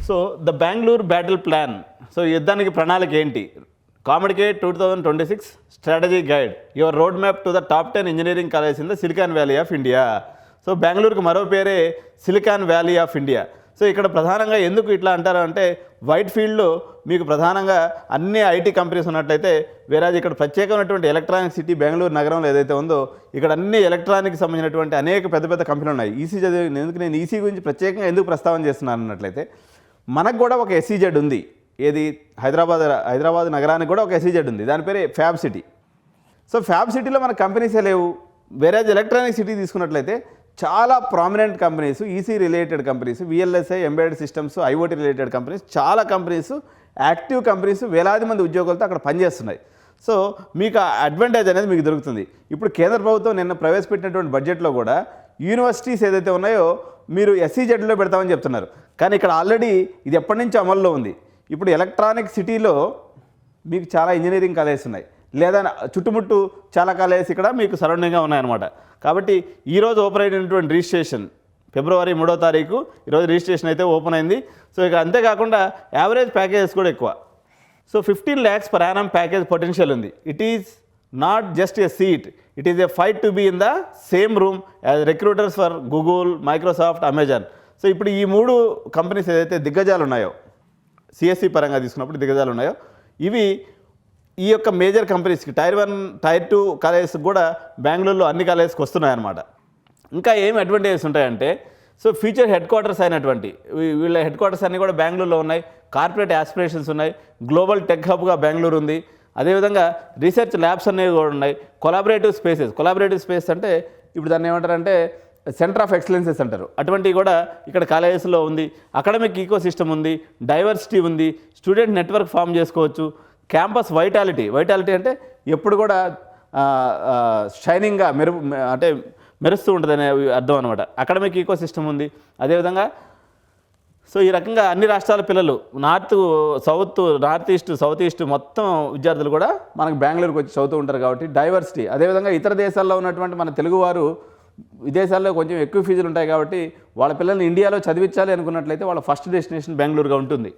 So the Bengaluru battle plan. So యుద్ధానికి ప్రణాళిక ఏంటి? కామెడికేట్ 2026 strategy guide your road map to the top 10 engineering college in the silicon valley of India. So బెంగళూరుకు మరో పేరే silicon valley of India. So ఇక్కడ ప్రధానంగా ఎందుకు ఇట్లా అంటారు అంటే, వైట్ ఫీల్డ్లో మీకు ప్రధానంగా అన్ని ఐటీ కంపెనీస్ ఉన్నట్లయితే, వేరేది ఇక్కడ ప్రత్యేకమైనటువంటి ఎలక్ట్రానిక్ సిటీ బెంగళూరు నగరంలో ఏదైతే ఉందో, ఇక్కడ అన్ని ఎలక్ట్రానిక్ సంబంధించినటువంటి అనేక పెద్ద పెద్ద కంపెనీలు ఉన్నాయి. ఈసీ చదివి ఎందుకు నేను ఈసీ గురించి ప్రత్యేకంగా ఎందుకు ప్రస్తావన చేస్తున్నాను అన్నట్లయితే, మనకు కూడా ఒక ఎస్ఈజెడ్ ఉంది. ఏది? హైదరాబాద్ నగరానికి కూడా ఒక ఎస్ఈజెడ్ ఉంది. దాని పేరే ఫ్యాబ్ సిటీ. సో ఫ్యాబ్ సిటీలో మన కంపెనీసే లేవు. వేరే ఎలక్ట్రానిక్ సిటీ తీసుకున్నట్లయితే చాలా prominent companies, EC related companies, VLSI, embedded systems, IoT related companies, చాలా కంపెనీస్, యాక్టివ్ కంపెనీస్, వేలాది మంది ఉద్యోగులతో అక్కడ పనిచేస్తున్నాయి. సో మీకు ఆ అడ్వాంటేజ్ అనేది మీకు దొరుకుతుంది. ఇప్పుడు కేంద్ర ప్రభుత్వం నిన్న ప్రవేశపెట్టినటువంటి బడ్జెట్లో కూడా యూనివర్సిటీస్ ఏదైతే ఉన్నాయో మీరు ఎస్ఈజెడ్లో పెడతామని చెప్తున్నారు. కానీ ఇక్కడ ఆల్రెడీ ఇది ఎప్పటి నుంచి అమల్లో ఉంది. ఇప్పుడు ఎలక్ట్రానిక్ సిటీలో మీకు చాలా ఇంజనీరింగ్ కాలేజెస్ ఉన్నాయి, లేదా చుట్టుముట్టు చాలా కాలేజెస్ ఇక్కడ మీకు సరౌండింగ్గా ఉన్నాయన్నమాట. కాబట్టి ఈరోజు ఓపెన్ అయినటువంటి రిజిస్ట్రేషన్ ఫిబ్రవరి 3వ తారీఖు ఈరోజు రిజిస్ట్రేషన్ అయితే ఓపెన్ అయింది. సో ఇక అంతేకాకుండా యావరేజ్ ప్యాకేజెస్ కూడా ఎక్కువ. So 15 lakhs per annum package potential ఉంది. It is not just a seat, it is a fight to be in the same room as recruiters for Google, Microsoft, Amazon. So ఇప్పుడు ఈ 3 companies ఏదైతే దిగ్గజాలు ఉన్నాయో, CSC పరంగా తీసుకున్నప్పుడు దిగ్గజాలు ఉన్నాయో, ఇవి ఈ యొక్క మేజర్ కంపెనీస్కి టైర్ 1, టైర్ 2 కాలేజెస్ కూడా బెంగళూరులో అన్ని కాలేజెస్కి వస్తున్నాయన్నమాట. ఇంకా ఏం అడ్వాంటేజెస్ ఉంటాయంటే, సో ఫ్యూచర్ హెడ్ క్వార్టర్స్ అయినటువంటి వీళ్ళ హెడ్ క్వార్టర్స్ అన్నీ కూడా బెంగళూరులో ఉన్నాయి. కార్పొరేట్ యాస్పిరేషన్స్ ఉన్నాయి. గ్లోబల్ టెక్ హబ్గా బెంగళూరు ఉంది. అదేవిధంగా రీసెర్చ్ ల్యాబ్స్ అనేవి కూడా ఉన్నాయి. కొలాబరేటివ్ స్పేస్ అంటే ఇప్పుడు దాన్ని ఏమంటారంటే సెంటర్ ఆఫ్ ఎక్సలెన్సెస్ అంటారు. అటువంటివి కూడా ఇక్కడ కాలేజెస్లో ఉంది. అకాడమిక్ ఈకో సిస్టమ్ ఉంది, డైవర్సిటీ ఉంది, స్టూడెంట్ నెట్వర్క్ ఫామ్ చేసుకోవచ్చు. క్యాంపస్ వైటాలిటీ అంటే ఎప్పుడు కూడా షైనింగ్గా మెరుస్తూ ఉంటుందనే అర్థం అనమాట. అకాడమిక్ ఈకో సిస్టమ్ ఉంది. అదేవిధంగా సో ఈ రకంగా అన్ని రాష్ట్రాల పిల్లలు నార్త్ ఈస్ట్, సౌత్ ఈస్ట్ మొత్తం విద్యార్థులు కూడా మనకు బెంగళూరుకి వచ్చి చదువుతూ ఉంటారు. కాబట్టి డైవర్సిటీ. అదేవిధంగా ఇతర దేశాల్లో ఉన్నటువంటి మన తెలుగువారు విదేశాల్లో కొంచెం ఎక్కువ ఫీజులు ఉంటాయి కాబట్టి వాళ్ళ పిల్లల్ని ఇండియాలో చదివించాలి అనుకున్నట్లయితే వాళ్ళ ఫస్ట్ డెస్టినేషన్ బెంగళూరుగా ఉంటుంది.